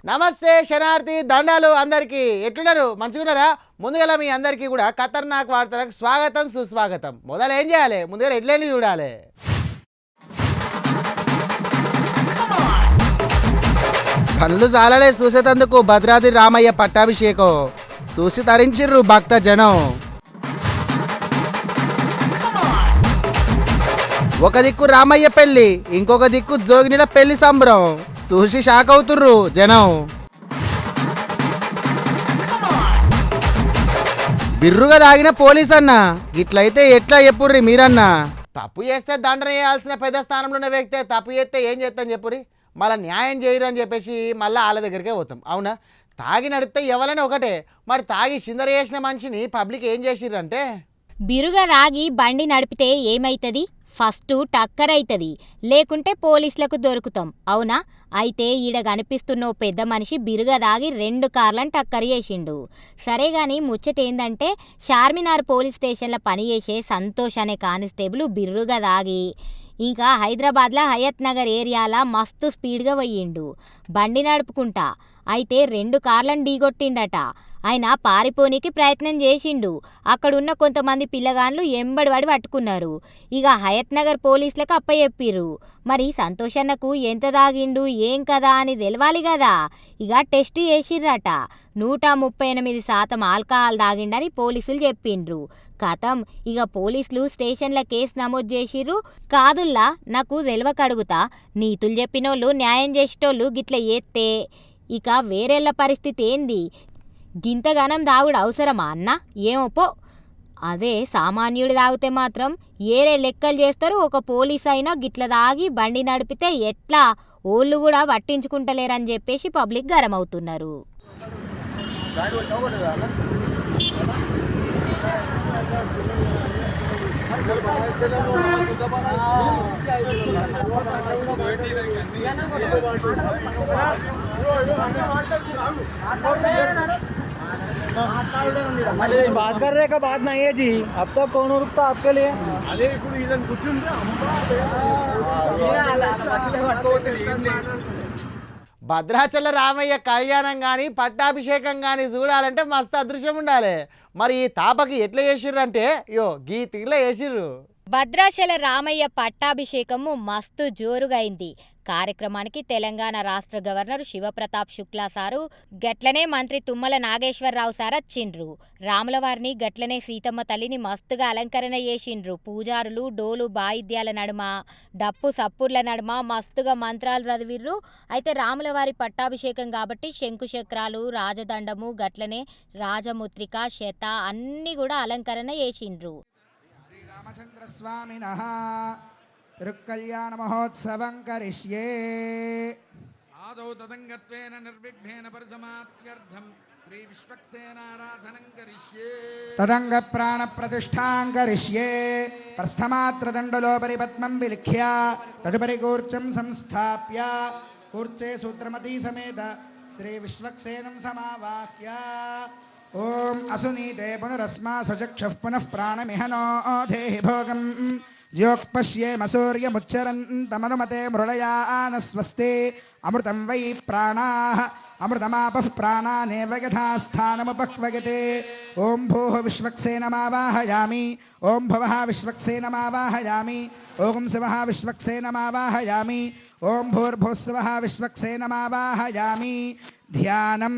నమస్తే శనార్థి దండాలు అందరికీ ఎట్లున్నారు మంచిగున్నారా? ముందుగా మీ అందరికీ కూడా ఖతర్నాక్ వార్తలకు స్వాగతం సుస్వాగతం. మొదలు ఏం చేయాలి? ముందుగా ఎట్లని చూడాలి. కళ్ళు జాలలే చూసేటందుకు భద్రాద్రి రామయ్య పట్టాభిషేకం చూసి తరించిర్రు భక్త జనం. ఒక దిక్కు రామయ్య పెళ్లి, ఇంకొక దిక్కు జోగినిల పెళ్లి సంబరం చూసి షాక్ అవుతుర్రు జనం. బిర్రుగా దాగిన పోలీస్ అన్న ఇట్లయితే ఎట్లా చెప్పుర్రి మీరన్నా? తప్పు చేస్తే దండన వేయాల్సిన పెద్ద స్థానంలో ఉన్న వ్యక్తే తప్పు చేస్తే ఏం చేస్తాను చెప్పుర్రి? మళ్ళీ న్యాయం చేయరని చెప్పేసి మళ్ళీ వాళ్ళ దగ్గరికే పోతాం. అవునా? తాగి నడిస్తే ఎవరైనా ఒకటే, మరి తాగి చిందర చేసిన మనిషిని పబ్లిక్ ఏం చేసిర్రంటే, బిరుగా రాగి బండి నడిపితే ఏమైతుంది? ఫస్ట్ టక్కర్ అవుతుంది, లేకుంటే పోలీసులకు దొరుకుతాం. అవునా? అయితే ఈడ కనిపిస్తున్న పెద్ద మనిషి బిరుగా దాగి 2 కార్లను టక్కర్ చేసిండు. సరే గాని ముచ్చటేందంటే, చార్మినార్ పోలీస్ స్టేషన్లో పనిచేసే సంతోష్ అనే కానిస్టేబుల్ బిర్రుగా దాగి ఇంకా హైదరాబాద్లో హయత్ నగర్ ఏరియాలో మస్తు స్పీడ్గా పోయిండు బండి నడుపుకుంటా. అయితే 2 కార్లను ఢీగొట్టిండట. ఆయన పారిపోనీకి ప్రయత్నం చేసిండు. అక్కడున్న కొంతమంది పిల్లగాండ్లు ఎంబడివాడి పట్టుకున్నారు. ఇక హయత్ నగర్ పోలీసులకు అప్పచెప్పిర్రు. మరి సంతోషన్నకు ఎంత దాగిండు ఏం కదా అని తెలవాలి కదా. ఇక టెస్ట్ చేసిర్రట. 138% ఆల్కహాల్ దాగిండని పోలీసులు చెప్పిండ్రు. కథం ఇక పోలీసులు స్టేషన్ల కేసు నమోదు చేసిర్రు. కాదుల్లా నాకు తెలవకడుగుతా, నీతులు చెప్పినోళ్ళు న్యాయం చేసేటోళ్ళు గిట్ల చేస్తే ఇక వేరేళ్ళ పరిస్థితి ఏంది? గింతగానం దాగుడు అవసరమా అన్న? ఏమోపో. అదే సామాన్యుడు తాగితే మాత్రం ఏరే లెక్కలు చేస్తారు. ఒక పోలీస్ అయినా గిట్ల దాగి బండి నడిపితే ఎట్లా? ఓళ్ళు కూడా పట్టించుకుంటలేరని చెప్పేసి పబ్లిక్ గరం అవుతున్నారు. बात कर रहे का बात नहीं है जी, अब तक कौन रुकता आपके लिए? భద్రాచల రామయ్య కళ్యాణం కానీ పట్టాభిషేకం కానీ చూడాలంటే మస్తు అదృశ్యం ఉండాలి. మరి ఈ తాపకి ఎట్లా చేసిర్రంటే గీ తీర్లో చేసిర్రు. భద్రాచల రామయ్య పట్టాభిషేకము మస్తు జోరుగైంది. కార్యక్రమానికి తెలంగాణ రాష్ట్ర గవర్నర్ శివప్రతాప్ శుక్లా సారు, గట్లనే మంత్రి తుమ్మల నాగేశ్వరరావు సార్ వచ్చిండ్రు. రాములవారిని గట్లనే సీతమ్మ తల్లిని మస్తుగా అలంకరణ చేసిండ్రు. పూజారులు డోలు బాయిద్యాల నడుమ, డప్పు సప్పుర్ల నడుమ మస్తుగా మంత్రాలు చదివిర్రు. అయితే రాములవారి పట్టాభిషేకం కాబట్టి శంకుచక్రాలు, రాజదండము, గట్లనే రాజముత్రిక, శత అన్నీ కూడా అలంకరణ చేసిండ్రు. రామచంద్ర స్వామినః తిరుకల్యాణ మహోత్సవం కరిష్యే. ఆదౌ తదంగత్వేన నిర్విఘ్నేన పరిసమాప్త్యర్థం శ్రీ విశ్వక్సేనారాధనం కరిష్యే. తదంగ ప్రాణ ప్రతిష్ఠాం కరిష్యే. ప్రస్థమాత్రదండలోపరి పద్మం విలిఖ్య తదుపరి కూర్చం సంస్థాప్య కూర్చే సూత్రమతీ సమేత శ్రీ విశ్వక్సేనం సమావాహ్య. ఓం అసునీతే పునరస్మా సుచక్షుః పునః ప్రాణమిహ నో దేహి భోగం యోక్పశ్యేమ సూర్యముచ్చరంతమనుమతే మృళయాన స్వస్తి. అమృతం వై ప్రాణాః అమృతమాపః ప్రాణానేవ యథా స్థానముపక్వయతే. ఓం భూః విశ్వక్సేనమావాహయామి. ఓం భువః విశ్వక్సేనమావాహయామి. ఓం శివః విశ్వక్సేనమావాహయామి. ఓం భూర్భువస్సువః విశ్వక్సేనమావాహయామి. ధ్యానం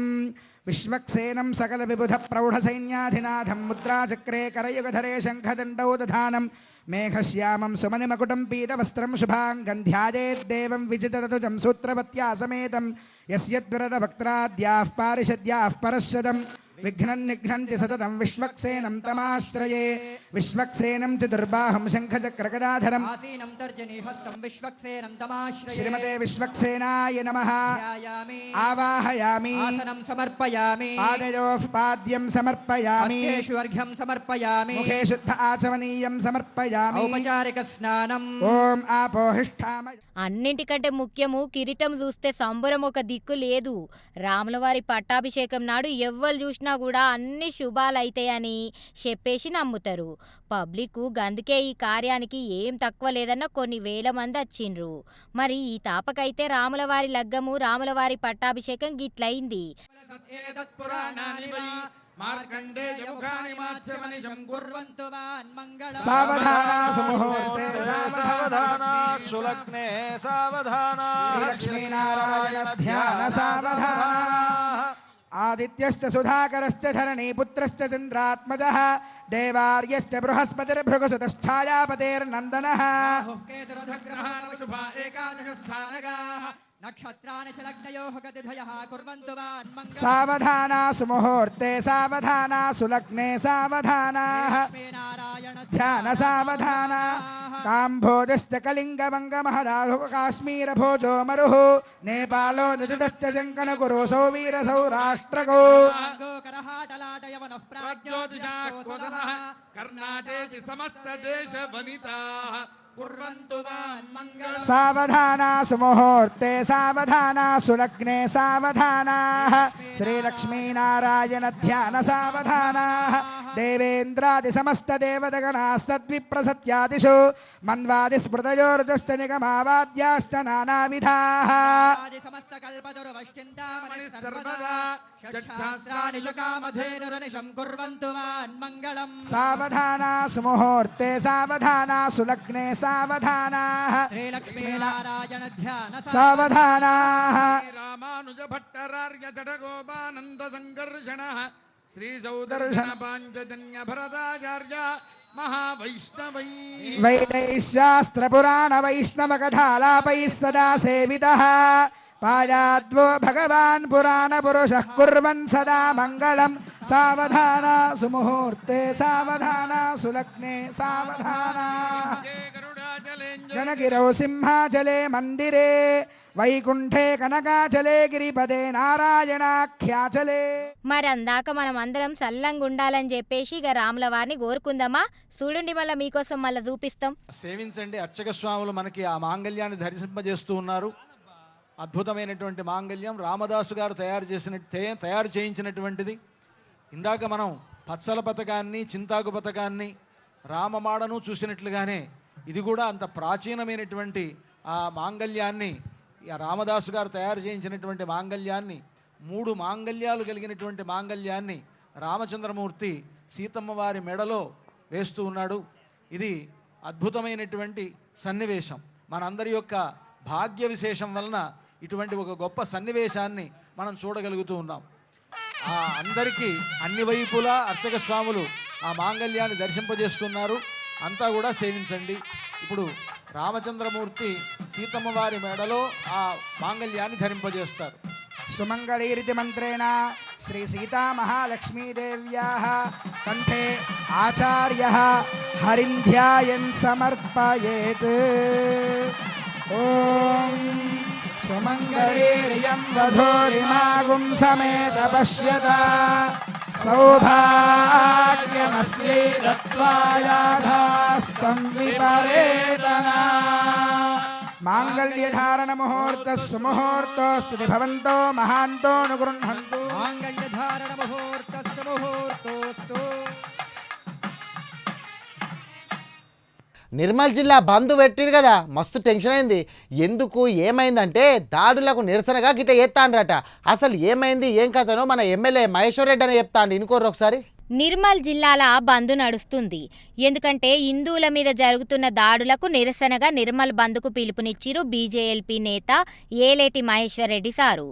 విశ్వక్సేనం సకల విబుధ ప్రౌఢ సైన్యాధినాథం ముద్రాచక్రే కరయుగధరే శంఖదండౌ దధానం మేఘశ్యామం సుమనిమకుటం పీతవస్త్రం శుభాంగం ధ్యాయేద్దేవం విజితరుజం సూత్రవత్యా సమేతం యస్యద్వరద వక్త్రాద్యాః పారిషద్యాః పరశ్చదం విఘ్నం నిఘ్నంతి సతతం విశ్వక్సేనం తమాశ్రయే. విశ్వక్సేనం చ దుర్బాహం శంఖచక్రగదాధరం శ్రీమతే విశ్వక్సేనాయ నమః. ఆవాహయామి. పాదయోః పాద్యం సమర్పయామి. ముఖే శుద్ధ ఆచమనీయం సమర్పయామి. ఓం ఆపోహిష్ఠామ. అన్నింటికంటే ముఖ్యము కిరీటం చూస్తే సంబరం ఒక దిక్కు లేదు. రాములవారి పట్టాభిషేకం నాడు ఎవ్వరు చూసినా చేసుకున్నా కూడా అన్ని శుభాలైతాయని చెప్పేసి నమ్ముతారు. పబ్లిక్ గందుకే ఈ కార్యానికి ఏం తక్కువ లేదన్న కొన్ని వేల మంది వచ్చిండ్రు. మరి ఈ తాపకైతే రాములవారి లగ్గము రాములవారి పట్టాభిషేకం గిట్లయింది. సావధానా సుముహూర్తే సావధానా సులగ్నే సావధానా లక్ష్మీనారాయణ ధ్యాన సావధానా ఆదిత్యశ్చ సుధాకరశ్చ ధరణీపుత్రశ్చ చంద్రాత్మజః దేవార్యశ్చ బృహస్పతిర్భృగుసుతశ్ఛాయాపతేర్నందనः సావధానా సుముహూర్తే సావధానా సులగ్నే సావధానా ధ్యాన సావధానా కాంభోజశ్చ కళింగమంగమహదాహు కాశ్మీరభోజో మరుః నేపాలో నిదుటశ్చ జంకణకురు సౌవీర సౌరాష్ట్రకో కర్ణాటక సమస్త దేశ వనితాః సావధానా సుముహూర్తే సావధానా సులగ్నే సావధానాః శ్రీలక్ష్మీనారాయణ ధ్యాన సావధానాః దేవేంద్రాది సమస్త దేవతగణాః సద్విప్రసత్యాదిషు మన్వాది స్మృతయోర్జశ్చ నిగమావాద్యాశ్చ నానావిధాః సావధానా సుముహూర్తే సావధానా సులగ్నే సావధానాః సావధానాః రామానుజ భట్టరార్య జడగోపానంద సంకర్షణః శ్రీ సౌదర్శన పాంచజన్య భరదాచార్య మహావైష్ణవై వైదైః శాస్త్రపురాణ వైష్ణవకథాలాపైः సదా సేవితः పాయాద్వో భగవాన్ పురాణ పురుషః కుర్వన్ సదా మంగళం సావధానా సుముహూర్తే సావధానా సులగ్నే సావధానా జనగిరౌ సింహాచలే మందిరే వైకుంఠే కనకాచలే గిరిపదే నారాయణాఖ్యాచలే. మరందాక మనం అందరం సల్లంగా ఉండాలని చెప్పేసి ఇక రాముల వారిని కోరుకుందామా? చూడండి, మళ్ళీ మీకోసం మళ్ళీ చూపిస్తాం. సేవించండి. అర్చక స్వాములు మనకి ఆ మాంగళ్యాన్ని ధరింపజేస్తూ ఉన్నారు. అద్భుతమైనటువంటి మాంగళ్యం రామదాసు గారు తయారు చేయించినటువంటిది. ఇందాక మనం పచ్చల పథకాన్ని చింతాకు పథకాన్ని రామమాడను చూసినట్లుగానే ఇది కూడా అంత ప్రాచీనమైనటువంటి ఆ మాంగళ్యాన్ని, ఆ రామదాసు గారు తయారు చేయించినటువంటి మాంగళ్యాన్ని, 3 మాంగళ్యాలు కలిగినటువంటి మాంగళ్యాన్ని రామచంద్రమూర్తి సీతమ్మ వారి మెడలో వేస్తూ ఉన్నాడు. ఇది అద్భుతమైనటువంటి సన్నివేశం. మనందరి యొక్క భాగ్య విశేషం వలన ఇటువంటి ఒక గొప్ప సన్నివేశాన్ని మనం చూడగలుగుతూ ఉన్నాం. ఆ అందరికీ అన్ని వైపులా అర్చక స్వాములు ఆ మాంగళ్యాన్ని దర్శింపజేస్తున్నారు. అంతా కూడా సేవించండి. ఇప్పుడు రామచంద్రమూర్తి సీతమ్మ వారి మెడలో ఆ మాంగళ్యాన్ని ధరింపజేస్తారు. సుమంగళీరితి మంత్రేణ శ్రీ సీతా మహాలక్ష్మీదేవ్యాః కంఠే ఆచార్యః హరింధ్యాయన్ సమర్పయేత్. ఓం సుమంగళీర్యం వధూరిమాగుం సమేత పశ్యత సౌభాగ్యమస్యై దత్వాయాధాస్తం విపరేతనా. మాంగళ్యధారణ ముహూర్త సుముహూర్తోస్తు భవంతో మహాంతో అనుగృహంతు. మాంగళ్యధారణ ముహూర్త సుముహూర్తోస్తు. నిర్మల్ జిల్లా బంద్ పెట్టిరు కదా, మస్తు టెన్షన్ అయింది. ఎందుకు ఏమైందంటే దాడులకు నిరసనగా గిట్ట ఎత్తాండ్రట. అసలు ఏమైంది ఏం కథనో మన ఎమ్మెల్యే మహేశ్వర్ రెడ్డి అని చెప్తాండి, ఇనుకోరు ఒకసారి. నిర్మల్ జిల్లాల బంద్ నడుస్తుంది. ఎందుకంటే హిందువుల మీద జరుగుతున్న దాడులకు నిరసనగా నిర్మల్ బంద్కు పిలుపునిచ్చిరు బీజేఎల్పీ నేత ఏలేటి మహేశ్వర్ రెడ్డి సారు.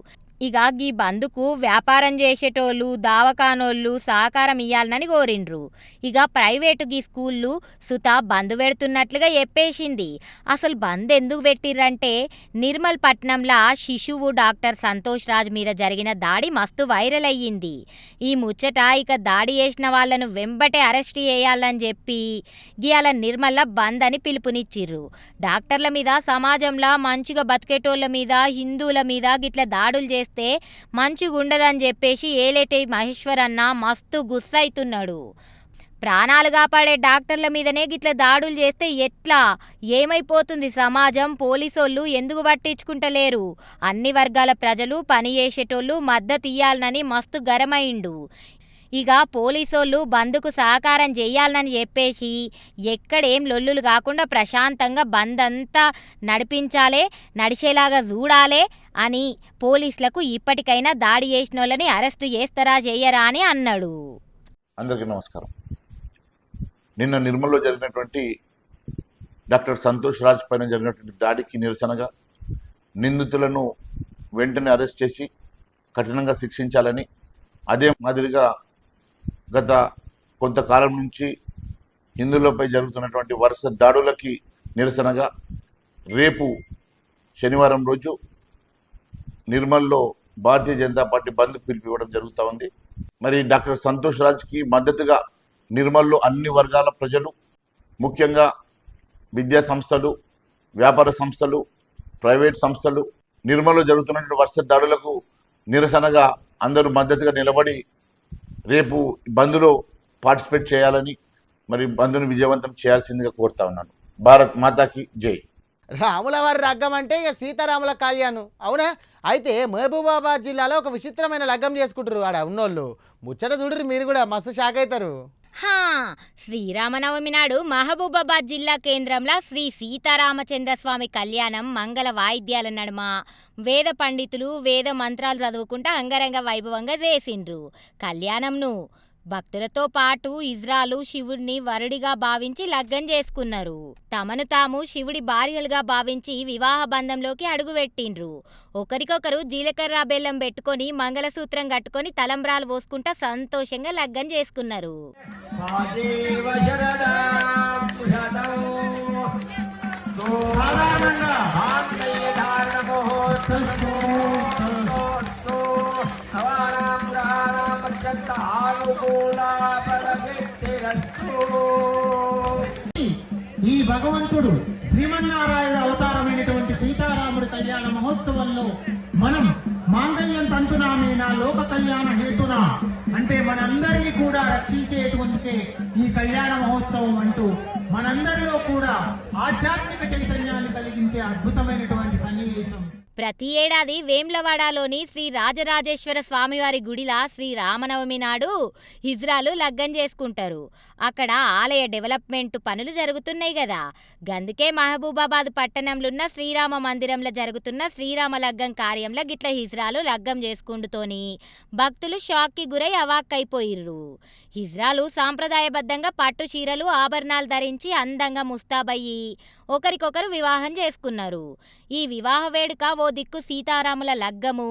ఇక ఈ బంద్కు వ్యాపారం చేసేటోళ్ళు దావకానోళ్ళు సహకారం ఇయ్యాలని కోరిండ్రు. ఇక ప్రైవేటు గీ స్కూళ్ళు సుత బంద్ పెడుతున్నట్లుగా చెప్పేసింది. అసలు బంద్ ఎందుకు పెట్టిర్రంటే నిర్మల్ పట్నంలో శిశువు డాక్టర్ సంతోష్ రాజ్ మీద జరిగిన దాడి మస్తు వైరల్ అయ్యింది. ఈ ముచ్చట ఇక దాడి చేసిన వాళ్ళను వెంబటే అరెస్ట్ చేయాలని చెప్పి గియాల నిర్మల్ల బంద్ అని పిలుపునిచ్చిర్రు. డాక్టర్ల మీద, సమాజంలో మంచిగా బతికేటోళ్ళ మీద, హిందువుల మీద గిట్ల దాడులు చేస్తే మంచిగుండదని చెప్పేసి ఏలేటి మహేశ్వర్ అన్న మస్తు గుస్సైతున్నాడు. ప్రాణాలు కాపాడే డాక్టర్ల మీదనే గిట్ల దాడులు చేస్తే ఎట్లా? ఏమైపోతుంది సమాజం? పోలీసోళ్ళు ఎందుకు పట్టించుకుంటలేరు? అన్ని వర్గాల ప్రజలు, పని చేసేటోళ్ళు మద్దతు ఇయ్యాలని మస్తు గరమైండు. ఇక పోలీసోళ్ళు బంద్కు సహకారం చెయ్యాలని చెప్పేసి ఎక్కడేం లొల్లులు కాకుండా ప్రశాంతంగా బంద్ అంతా నడిపించాలే, నడిచేలాగా చూడాలే అని పోలీసులకు ఇప్పటికైనా దాడి చేసిన వాళ్ళని అరెస్టు చేస్తారా చెయ్యరా అని అన్నాడు. అందరికీ నమస్కారం. నిన్న నిర్మల్లో జరిగినటువంటి డాక్టర్ సంతోష్ రాజ్ పైన జరిగినటువంటి దాడికి నిరసనగా నిందితులను వెంటనే అరెస్ట్ చేసి కఠినంగా శిక్షించాలని, అదే మాదిరిగా గత కొంతకాలం నుంచి హిందువులపై జరుగుతున్నటువంటి వరుస దాడులకి నిరసనగా రేపు శనివారం రోజు నిర్మల్లో భారతీయ జనతా పార్టీ బంద్ పిలిపివ్వడం జరుగుతూ ఉంది. మరి డాక్టర్ సంతోష్ రాజ్కి మద్దతుగా నిర్మల్లో అన్ని వర్గాల ప్రజలు, ముఖ్యంగా విద్యా సంస్థలు, వ్యాపార సంస్థలు, ప్రైవేట్ సంస్థలు నిర్మల్లో జరుగుతున్నటువంటి వరుస దాడులకు నిరసనగా అందరూ మద్దతుగా నిలబడి రేపు బంద్లో పార్టిసిపేట్ చేయాలని, మరి బంద్ను విజయవంతం చేయాల్సిందిగా కోరుతా ఉన్నాను. భారత్ మాతాకి జై. రాముల వారి లగ్గం అంటే ఇక సీతారాముల కళ్యాణం అవునా? అయితే మహబూబాబాద్ జిల్లాలో ఒక విచిత్రమైన లగ్గం చేసుకుంటారు ఆడ ఉన్నోళ్ళు. ముచ్చట చూడరు, మీరు కూడా మస్తు షాక్ అవుతారు. హా, శ్రీరామనవమి నాడు మహబూబాబాద్ జిల్లా కేంద్రంలో శ్రీ సీతారామచంద్రస్వామి కళ్యాణం మంగళ వాయిద్యాల నడుమ వేద పండితులు వేద మంత్రాలు చదువుకుంటూ అంగరంగ వైభవంగా చేసిండ్రు. కళ్యాణంను భక్తులతో పాటు ఇజ్రాలు శివుడిని వరుడిగా భావించి లగ్గం చేసుకున్నారు. తమను తాము శివుడి భార్యలుగా భావించి వివాహ బంధంలోకి అడుగుపెట్టిండ్రు. ఒకరికొకరు జీలకర్ర బెల్లం పెట్టుకొని మంగళసూత్రం కట్టుకొని తలంబ్రాలు పోసుకుంటా సంతోషంగా లగ్గం చేసుకున్నారు. ఈ భగవంతుడు శ్రీమన్నారాయణ అవతారమైనటువంటి సీతారాముడి కళ్యాణ మహోత్సవంలో మనం మాంగళ్యం తంతునామేనా లోక కళ్యాణ హేతున అంటే మనందరినీ కూడా రక్షించేటువంటి ఈ కళ్యాణ మహోత్సవం అంటూ మనందరిలో కూడా ఆధ్యాత్మిక చైతన్యాన్ని కలిగించే అద్భుతమైనటువంటి సన్నివేశం. ప్రతి ఏడాది వేమ్లవాడలోని శ్రీ రాజరాజేశ్వర స్వామివారి గుడిలా శ్రీరామనవమి నాడు హిజ్రాలు లగ్గం చేసుకుంటారు. అక్కడ ఆలయ డెవలప్మెంట్ పనులు జరుగుతున్నాయి కదా. గందుకే మహబూబాబాద్ పట్టణంలో ఉన్న శ్రీరామ మందిరంలో జరుగుతున్న శ్రీరామ లగ్గం కార్యంలో గిట్ల హిజ్రాలు లగ్గం చేసుకుంటూతోని భక్తులు షాక్కి గురై అవాక్కైపోయిర్రు. హిజ్రాలు సాంప్రదాయబద్ధంగా పట్టు చీరలు ఆభరణాలు ధరించి అందంగా ముస్తాబయ్యి ఒకరికొకరు వివాహం చేసుకున్నారు. ఈ వివాహ వేడుక ఓ దిక్కు సీతారాముల లగ్గము,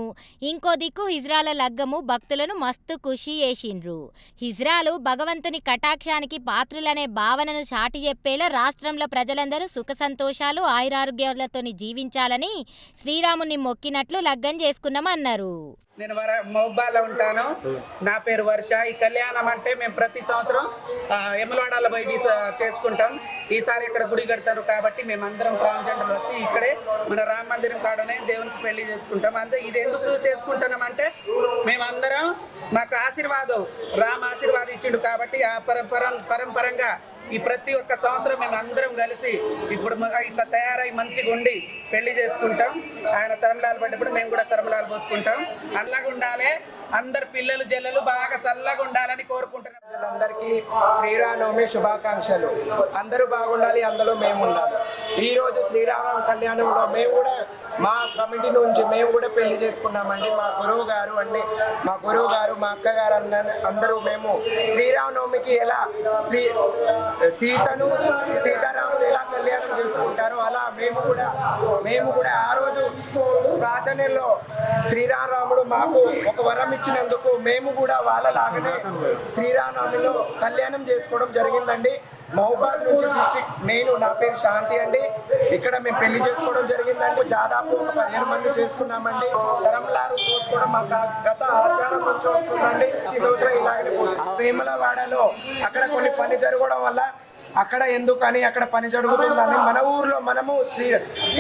ఇంకో దిక్కు హిజ్రాల లగ్గము భక్తులను మస్తు ఖుషి చేసిండ్రు. హిజ్రాలు భగవంతుని కటాక్షానికి పాత్రులనే భావనను చాటి చెప్పేలా రాష్ట్రంలో ప్రజలందరూ సుఖ సంతోషాలు ఆయురారోగ్యాలతోని జీవించాలని శ్రీరాముని మొక్కినట్లు లగ్గం చేసుకున్నామన్నారు. నేను మహబూబాలో ఉంటాను. నా పేరు వర్ష. ఈ కళ్యాణం అంటే మేము ప్రతి సంవత్సరం ఎమ్మెల్వాడలో పోయి చేసుకుంటాం. ఈసారి ఇక్కడ గుడి కడతారు కాబట్టి మేమందరం ట్రాన్స్జెండర్లు వచ్చి ఇక్కడే మన రామ మందిరం కాడనే దేవునికి పెళ్లి చేసుకుంటాం. అంతే. ఇది ఎందుకు చేసుకుంటున్నామంటే మేమందరం మాకు ఆశీర్వాదం రామ ఆశీర్వాదం ఇచ్చిండు కాబట్టి ఆ పరంపరంగా ఈ ప్రతి ఒక్క సంవత్సరం మేము అందరం కలిసి ఇప్పుడు ఇట్లా తయారై మంచిగా ఉండి పెళ్లి చేసుకుంటాం. ఆయన తరంలాలు పడ్డప్పుడు మేము కూడా తరంలాలు పోసుకుంటాం. అల్లగా ఉండాలి, అందరు పిల్లలు జల్లలు బాగా చల్లగా ఉండాలని కోరుకుంటున్నాం. అందరికీ శ్రీరామనవమి శుభాకాంక్షలు. అందరూ బాగుండాలి, అందులో మేము ఉండాలి. ఈరోజు శ్రీరామ కళ్యాణంలో మేము కూడా మా కమిటీ నుంచి మేము కూడా పెళ్లి చేసుకున్నామండి. మా గురువు గారు మా అక్కగారు అందరూ మేము శ్రీరామనవమికి ఎలా సీతారాములు ఎలా కళ్యాణం చేసుకుంటారో అలా మేము కూడా ఆ రోజు ప్రాచీనంలో శ్రీరామరాముడు మాకు ఒక వరం ఇచ్చినందుకు మేము కూడా వాళ్ళలాగానే శ్రీరామనవమిలో కళ్యాణం చేసుకోవడం జరిగిందండి. మహబూబాద్ నుంచి డిస్ట్రిక్ట్ నా పేరు శాంతి అండి. ఇక్కడ మేము పెళ్లి చేసుకోవడం జరిగిందండి. దాదాపు ఒక 15 మంది చేసుకున్నామండి. తరంలారు పోసుకోవడం మా గత ఆచారం నుంచి వస్తుందండి. ఈ సంవత్సరం ఇలాగనే పోసుకున్నాం. వేములవాడలో అక్కడ కొన్ని పని జరగడం వల్ల అక్కడ ఎందుకని అక్కడ పని జరుగుతుందని మన ఊర్లో మనము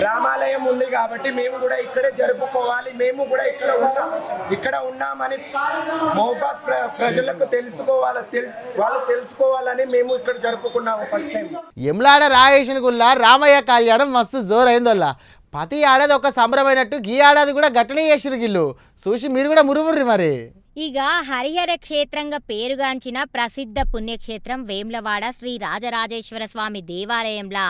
రామాలయం ఉంది కాబట్టి మేము కూడా ఇక్కడే జరుపుకోవాలి, మేము కూడా ఇక్కడ ఉన్నామని మహబూబాద్ ప్రజలకు వాళ్ళు తెలుసుకోవాలని మేము ఇక్కడ జరుపుకున్నాము ఫస్ట్ టైం. ఎమ్లాడ రాయేషన్ గుల్లా రామయ్య కళ్యాణం మస్తు జోరైందోల్లా. ప్రతి ఏడాది ఒక సంబరమైనట్టు ఈ ఏడాది కూడా గట్టనే చేసిరు గిల్లు. చూసి మీరు కూడా మురుముర్రి మరి. ఇక హరిహర క్షేత్రంగా పేరుగాంచిన ప్రసిద్ధ పుణ్యక్షేత్రం వేమ్లవాడ శ్రీ రాజరాజేశ్వర స్వామి దేవాలయంలో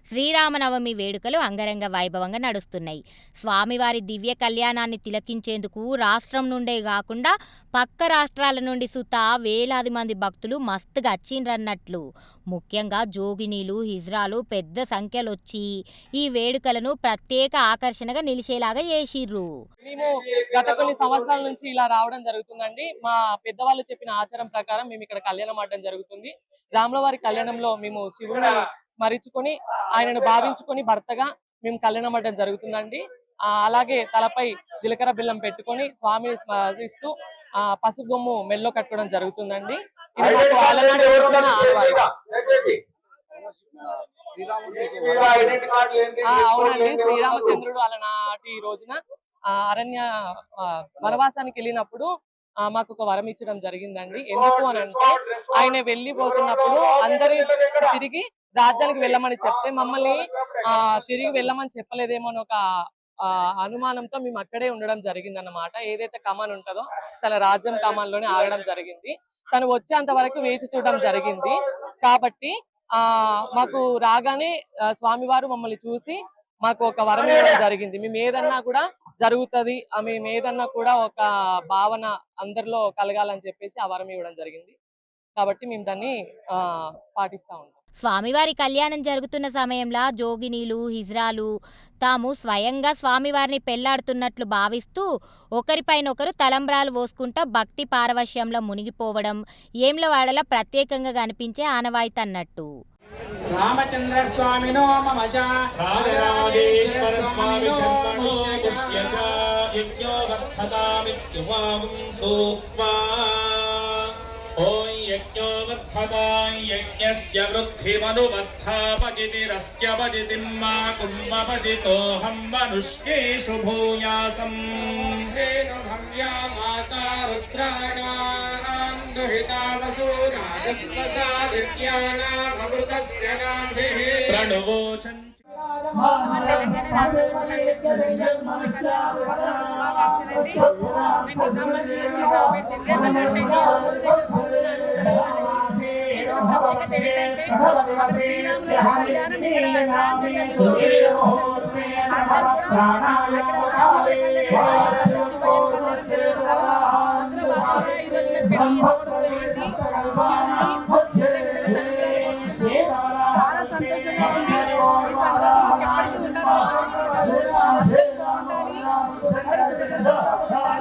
శ్రీరామనవమి వేడుకలు అంగరంగ వైభవంగా నడుస్తున్నాయి. స్వామివారి దివ్య కళ్యాణాన్ని తిలకించేందుకు రాష్ట్రం నుండే కాకుండా పక్క రాష్ట్రాల నుండి సుత వేలాది మంది భక్తులు మస్తుగా వచ్చిండ్రన్నట్లు. ముఖ్యంగా జోగినీలు, హిజ్రాలు పెద్ద సంఖ్యలో వచ్చి ఈ వేడుకలను ప్రత్యేక ఆకర్షణగా నిలిచేలాగా చేసిర్రు. మేము గత కొన్ని సంవత్సరాల నుంచి ఇలా రావడం జరుగుతుందండి. మా పెద్దవాళ్ళు చెప్పిన ఆచారం ప్రకారం మేము ఇక్కడ కళ్యాణం ఆడడం జరుగుతుంది. రాములవారి కళ్యాణంలో మేము శివుని స్మరించుకొని ఆయనను భావించుకొని భర్తగా మేము కళ్యాణం ఆడడం జరుగుతుందండి. అలాగే తలపై జీలకర్ర బెల్లం పెట్టుకొని స్వామిని స్మరిస్తూ పసుపు బొమ్ము మెల్లో కట్టుకోవడం జరుగుతుందండి. ఇది మాకు అలనాటి రోజున అవునండి, శ్రీరామచంద్రుడు అలనాటి రోజున అరణ్య వనవాసానికి వెళ్ళినప్పుడు మాకు ఒక వరం ఇచ్చడం జరిగిందండి. ఎందుకు అని అంటే ఆయన వెళ్ళిపోతున్నప్పుడు అందరి తిరిగి రాజ్యానికి వెళ్ళమని చెప్తే మమ్మల్ని తిరిగి వెళ్ళమని చెప్పలేదేమో అని ఒక అనుమానంతో మేము అక్కడే ఉండడం జరిగింది అన్నమాట. ఏదైతే కమాన్ ఉంటుందో తన రాజ్యం కమాన్లోనే ఆగడం జరిగింది. తను వచ్చేంత వరకు వేచి చూడడం జరిగింది. కాబట్టి మాకు రాగానే స్వామివారు మమ్మల్ని చూసి మాకు ఒక వరం ఇవ్వడం జరిగింది. మేము ఏదన్నా కూడా జరుగుతుంది, మేము ఏదన్నా కూడా ఒక భావన అందరిలో కలగాలని చెప్పేసి ఆ వరం ఇవ్వడం జరిగింది. కాబట్టి మేము దాన్ని పాటిస్తా ఉంటాం. స్వామివారి కళ్యాణం జరుగుతున్న సమయంలో జోగినీలు, హిజ్రాలు తాము స్వయంగా స్వామివారిని పెళ్లాడుతున్నట్లు భావిస్తూ ఒకరిపైనొకరు తలంబ్రాలు పోసుకుంటా భక్తి పారవశ్యంలో మునిగిపోవడం వేములవాడలో ప్రత్యేకంగా కనిపించే ఆనవాయితీ అన్నట్టు. రామచంద్ర స్వామినో మమ చ రాజరాజేశ్వర స్వామి శర్మణో పుష్య చ యజ్ఞో వర్ధతామిత్యువాం సూక్వా ఓం యజ్ఞో వర్ధతాం యజ్ఞస్య వృద్ధిమనువర్ధాపజితిరస్య పజితిం మా కుర్మపజితోహం మనుష్యేషు భూయాసం హేన భవ్యా మాతా రుద్రాణాం దుహితా వసూనాగస్వసా విద్యానామృతస్య నాభిః ప్రణవోచం చాలా సంతోషంగా ఉంది. ఈ సంతోషం ఎప్పటికీ ఉండాలి, అందరూ బాగుండాలి, అందరూ సుఖ సంతోషాలు ఉండాలి.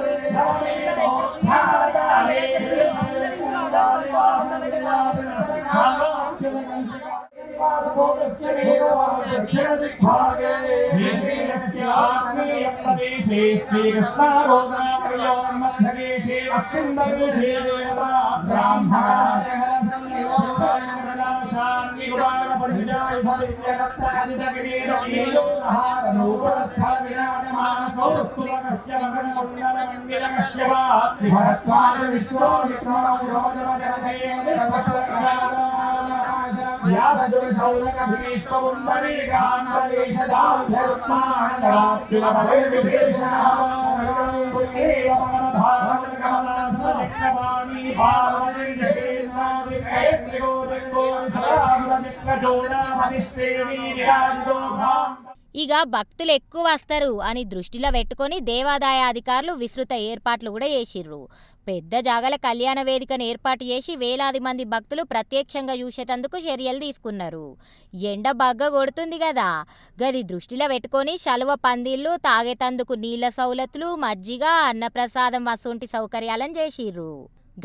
ఇక భక్తులు ఎక్కువ వస్తారు అని దృష్టిలో పెట్టుకొని దేవాదాయ అధికారులు విస్తృత ఏర్పాట్లు కూడా చేసిర్రు. పెద్ద జాగల కళ్యాణ వేదికను ఏర్పాటు చేసి వేలాది మంది భక్తులు ప్రత్యక్షంగా చూసేటందుకు చర్యలు తీసుకున్నారు. ఎండ బగ్గ కొడుతుంది కదా, గది దృష్టిలో పెట్టుకొని శలువ పందిళ్ళు, తాగేతందుకు నీళ్ల సౌలతులు, మజ్జిగ, అన్నప్రసాదం అసొంటి సౌకర్యాలను చేసిర్రు.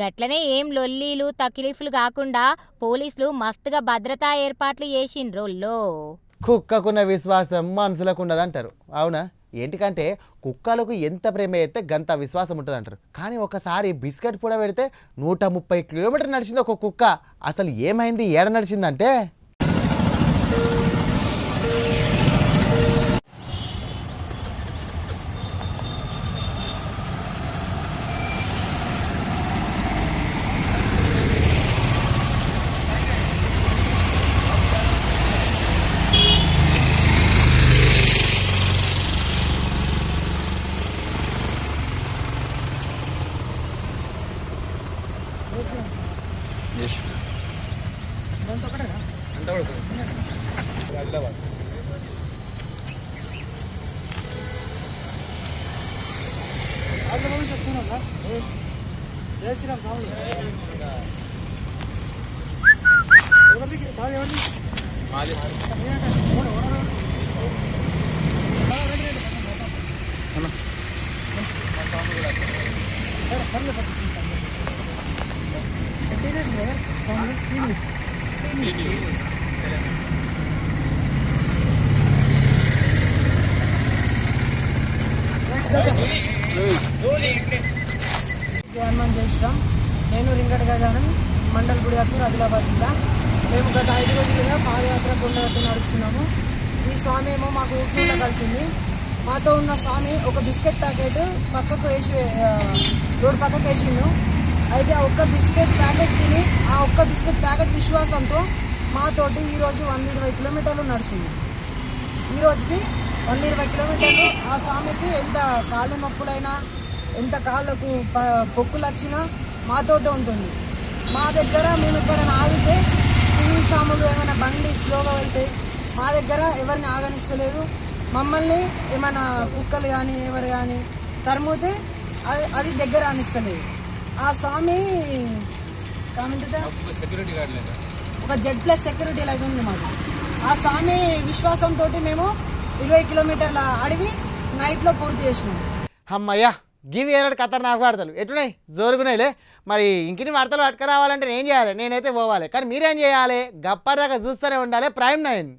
గట్లనే ఏం లొల్లీలు తకిలీఫ్లు కాకుండా పోలీసులు మస్తుగా భద్రతా ఏర్పాట్లు చేసిండ్రోల్లో. కుక్కకున్న విశ్వాసం మనుషులకు ఉండదంటారు. అవునా? ఏంటికంటే కుక్కలకు ఎంత ప్రేమ అయితే గంత విశ్వాసం ఉంటుంది అంటారు. కానీ ఒకసారి బిస్కెట్ కూడా పెడితే 130 కిలోమీటర్లు నడిచింది ఒక కుక్క. అసలు ఏమైంది, ఏడ నడిచిందంటే హనుమాన్ జై శ్రీరామ్. నేను రింగట గజానన్, మండల్ గుడియాపూర్, ఆదిలాబాద్ జిల్లా. మేము గత 5 రోజులుగా పాదయాత్ర కొండగట్టు నడుస్తున్నాము. ఈ స్వామి ఏమో మాకు ఊపిలో కలిసింది. మాతో ఉన్న స్వామి ఒక బిస్కెట్ ప్యాకెట్ పక్కకు వేసి రోడ్ పక్కకు వేసిండు. అయితే ఆ ఒక్క బిస్కెట్ ప్యాకెట్ తిని ఆ ఒక్క బిస్కెట్ ప్యాకెట్ విశ్వాసంతో మాతోటి ఈరోజు 120 కిలోమీటర్లు నడిచింది. ఈ రోజుకి 120 కిలోమీటర్లు ఆ స్వామికి ఎంత కాళ్ళు నొప్పులైనా ఎంత కాళ్ళకు పొక్కులు వచ్చినా మాతోటే ఉంటుంది. మా దగ్గర మేము ఎక్కడైనా ఆగితే టీవీ సాములు ఏమైనా బండి స్లోగా వెళ్తే మా దగ్గర ఎవరిని ఆగనిస్తలేదు. మమ్మల్ని ఏమైనా కుక్కలు కానీ ఎవరు కానీ తరుముతే అది దగ్గర అనిస్తలేదు. ఆ స్వామి ఒక Z+ సెక్యూరిటీ లాగా ఉంది మాకు. ఆ స్వామి విశ్వాసంతో మేము 20 కిలోమీటర్ల అడవి నైట్లో పూర్తి చేసినాం. అమ్మయ్యా, గివి ఏనాడు ఖతర్నాక్ వార్తలు ఎట్లున్నాయి, జోరుగున్నాయిలే. మరి ఇంకిని వార్తలు పట్టుకురావాలంటే నేను చేయాలి, నేనైతే పోవాలి. కానీ మీరేం చేయాలి, గప్పటిదాకా చూస్తూనే ఉండాలి. ప్రైమ్ 9.